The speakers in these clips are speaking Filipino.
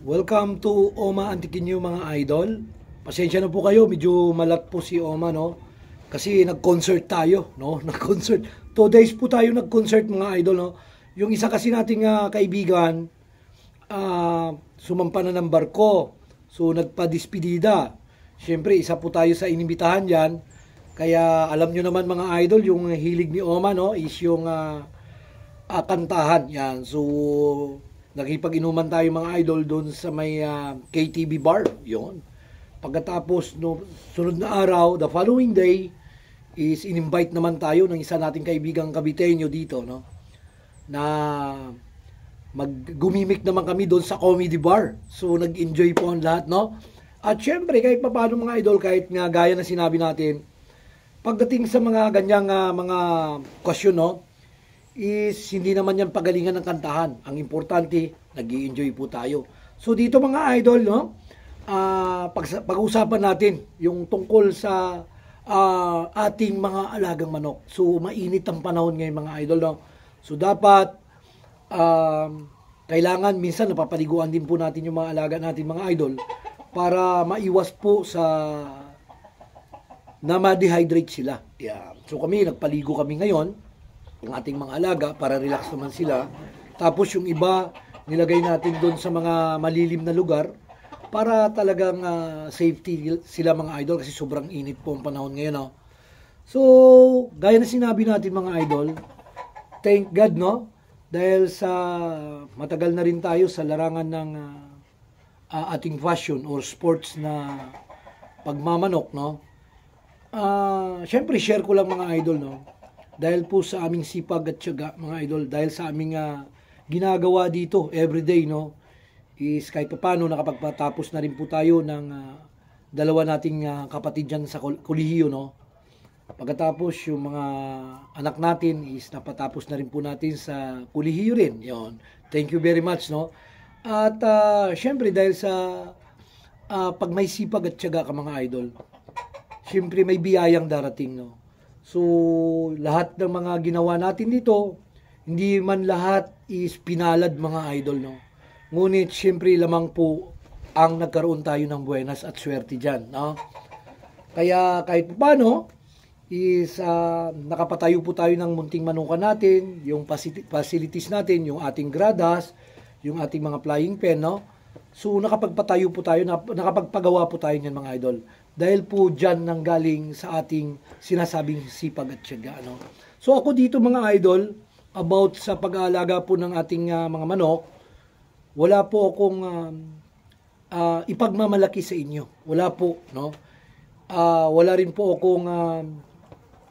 Welcome to Oma Antiquinho mga idol. Pasensya na po kayo, medyo malat po si Oma, no? Kasi nag-concert tayo, no? Nag-concert. 2 days po tayo nag-concert mga idol, no? Yung isa kasi nating kaibigan, sumampa na ng barko. So nagpa-dispedida. Siyempre, isa po tayo sa inimbitahan diyan. Kaya alam nyo naman mga idol, yung hilig ni Oma, no? Is yung kantahan. Yan. So nakipag-inuman tayo mga idol doon sa may KTV bar. Yun. Pagkatapos, no, sunod na araw, the following day, is in-invite naman tayo ng isa nating kaibigang Caviteño dito, no? Na gumimik naman kami doon sa comedy bar. So, nag-enjoy po ang lahat, no? At syempre, kahit pa paano mga idol, kahit nga gaya na sinabi natin, pagdating sa mga ganyang mga question, no? Is hindi naman yan pagalingan ng kantahan. Ang importante, nag-i-enjoy po tayo. So dito mga idol, no, pag-usapan natin yung tungkol sa ating mga alagang manok. So mainit ang panahon ngayon mga idol, no. So dapat kailangan minsan napapaliguan din po natin yung mga alaga natin mga idol para maiwas po sa na ma-dehydrate sila. Yeah. So kami, nagpaligo kami ngayon ang ating mga alaga para relax naman sila. Tapos yung iba nilagay natin doon sa mga malilim na lugar para talagang safety sila mga idol kasi sobrang init po ang panahon ngayon, no? So gaya na sinabi natin mga idol, thank God, no, dahil sa matagal na rin tayo sa larangan ng ating fashion or sports na pagmamanok, no. Syempre share ko lang mga idol, no, dahil po sa aming sipag at tiyaga mga idol, dahil sa aming ginagawa dito everyday, no, is kahit pa paano nakapagpatapos na rin po tayo ng dalawa nating kapatid dyan sa kolehiyo, no. Pagkatapos yung mga anak natin is napatapos na rin po natin sa kolehiyo rin. Yon. Thank you very much, no. At syempre dahil sa pag may sipag at tiyaga ka mga idol, syempre may biyayang darating, no. So, lahat ng mga ginawa natin dito, hindi man lahat is pinalad mga idol, no. Ngunit, syempre, lamang po ang nagkaroon tayo ng buenas at swerte dyan, no. Kaya, kahit paano, is nakapatayo po tayo ng munting manukan natin, yung facilities natin, yung ating gradas, yung ating mga flying pen, no. So, nakapagpatayo po tayo, nakapagpagawa po tayo niyan mga idol. Dahil po dyan nanggaling sa ating sinasabing sipag at tiyaga, no? So ako dito mga idol, about sa pag-aalaga po ng ating mga manok, wala po akong ipagmamalaki sa inyo. Wala po, no? Wala rin po akong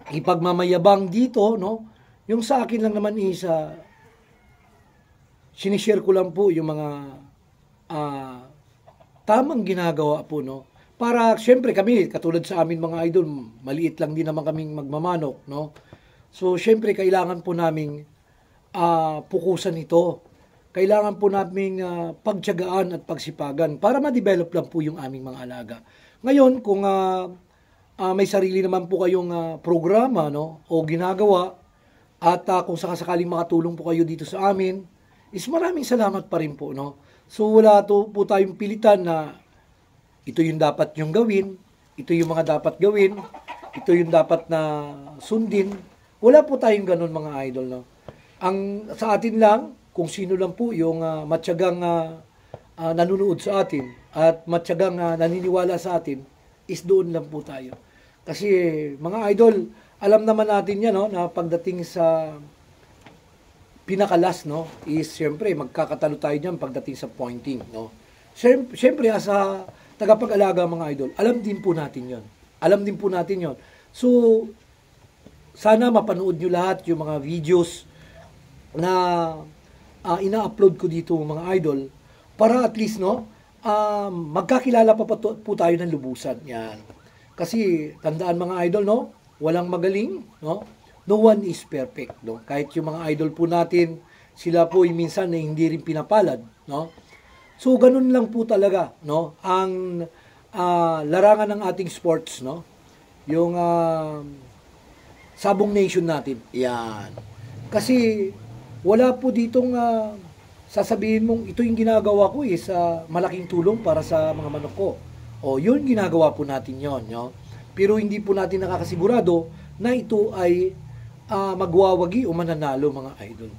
ipagmamayabang dito, no? Yung sa akin lang naman is sinishare ko lang po yung mga tamang ginagawa po, no? Para, syempre kami, katulad sa amin mga idol, maliit lang din naman kaming magmamanok, no? So, syempre, kailangan po naming pukusan ito. Kailangan po naming pagtiyagaan at pagsipagan para ma-develop lang po yung aming mga alaga. Ngayon, kung may sarili naman po kayong programa, no, o ginagawa, at kung sakasakaling makatulong po kayo dito sa amin, is maraming salamat pa rin po, no? So, wala po tayong pilitan na ito yung dapat nyong gawin, ito yung mga dapat gawin, ito yung dapat na sundin. Wala po tayong ganun mga idol, no? Ang sa atin lang, kung sino lang po yung matyagang nanunood sa atin at matyagang naniniwala sa atin, is doon lang po tayo. Kasi mga idol, alam naman natin yan, no, na pagdating sa pinakalas, no, is siyempre magkakatalo tayo dyan pagdating sa pointing, no. Siyempre, sa tagapag-alaga mga idol, alam din po natin yon. Alam din po natin yon. So, sana mapanood nyo lahat yung mga videos na ina-upload ko dito mga idol para at least, no, magkakilala pa po tayo ng lubusan. Yan. Kasi, tandaan mga idol, no, walang magaling, no, no one is perfect, no. Kahit yung mga idol po natin, sila po minsan na hindi rin pinapalad, no. So, ganun lang po talaga, no, ang larangan ng ating sports, no, yung Sabong Nation natin. Yan. Kasi, wala po ditong sasabihin mong ito yung ginagawa ko sa malaking tulong para sa mga manok ko. O yun, ginagawa po natin yon, no? Pero hindi po natin nakakasigurado na ito ay magwawagi o mananalo, mga idol.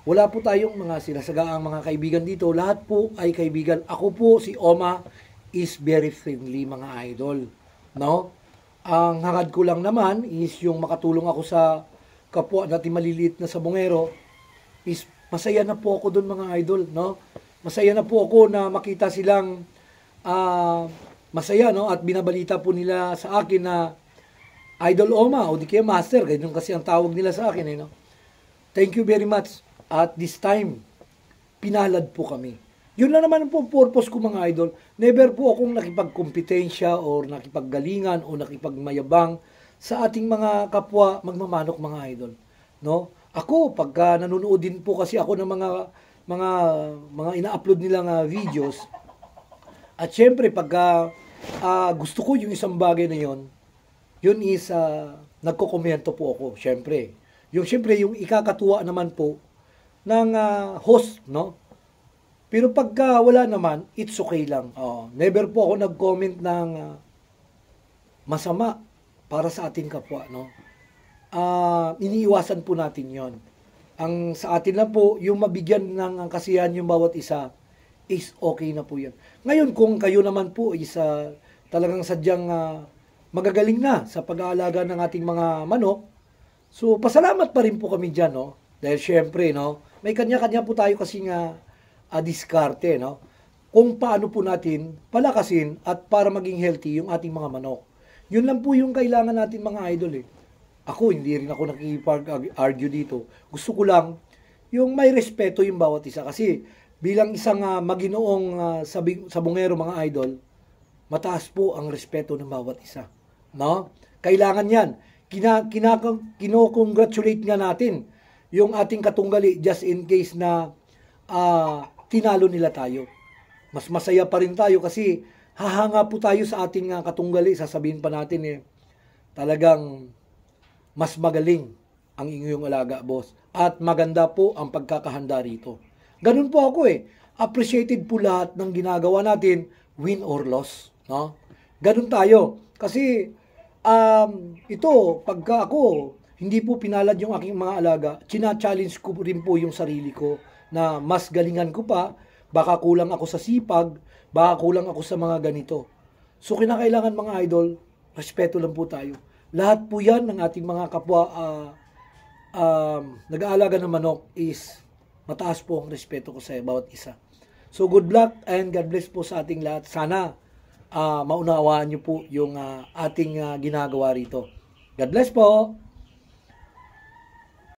Wala po tayong mga sinasagaang mga kaibigan dito. Lahat po ay kaibigan. Ako po, si Oma, is very friendly, mga idol. No? Ang hangad ko lang naman is yung makatulong ako sa kapwa natin maliliit na sabongero, is masaya na po ako doon, mga idol. No? Masaya na po ako na makita silang masaya, no? At binabalita po nila sa akin na Idol Oma o di kaya Master, ganyan kasi ang tawag nila sa akin, no? Thank you very much. At this time, pinalad po kami. Yun lang naman po purpose ko, mga idol. Never po akong nakipagkompetensya or nakipaggalingan o nakipagmayabang sa ating mga kapwa magmamanok, mga idol. No? Ako, pagka nanonood din po kasi ako ng mga ina-upload nilang videos, at syempre, pagka gusto ko yung isang bagay na yun is nagko-komento po ako, syempre. Syempre, yung ikakatuwa naman po ng host, no? Pero pagka wala naman, it's okay lang. Never po ako nag-comment ng masama para sa ating kapwa, no? Iniiwasan po natin yon. Ang sa atin lang po, yung mabigyan ng kasiyahan yung bawat isa, is okay na po yan. Ngayon, kung kayo naman po is talagang sadyang magagaling na sa pag-aalaga ng ating mga manok, so pasalamat pa rin po kami dyan, no? Dahil syempre, no, may kanya-kanya po tayo kasi diskarte, no? Kung paano po natin palakasin at para maging healthy yung ating mga manok. Yun lang po yung kailangan natin, mga idol, eh. Ako, hindi rin ako nakikipag-argue dito. Gusto ko lang yung may respeto yung bawat isa. Kasi bilang isang maginoong sabongero, mga idol, mataas po ang respeto ng bawat isa. No? Kailangan yan. Kino-congratulate nga natin yung ating katunggali just in case na tinalo nila tayo. Mas masaya pa rin tayo kasi hahanga po tayo sa ating katunggali. Sasabihin pa natin talagang mas magaling ang inyong alaga, boss. At maganda po ang pagkakahanda rito. Ganun po ako Appreciated po lahat ng ginagawa natin, win or loss. No? Ganun tayo. Kasi ito, pagka ako, hindi po pinalad yung aking mga alaga, china-challenge ko rin po yung sarili ko na mas galingan ko pa, baka kulang ako sa sipag, baka kulang ako sa mga ganito. So, kinakailangan, mga idol, respeto lang po tayo. Lahat po yan ng ating mga kapwa nag-aalaga ng manok is mataas po ang respeto ko sa bawat isa. So, good luck and God bless po sa ating lahat. Sana maunawaan niyo po yung ating ginagawa rito. God bless po!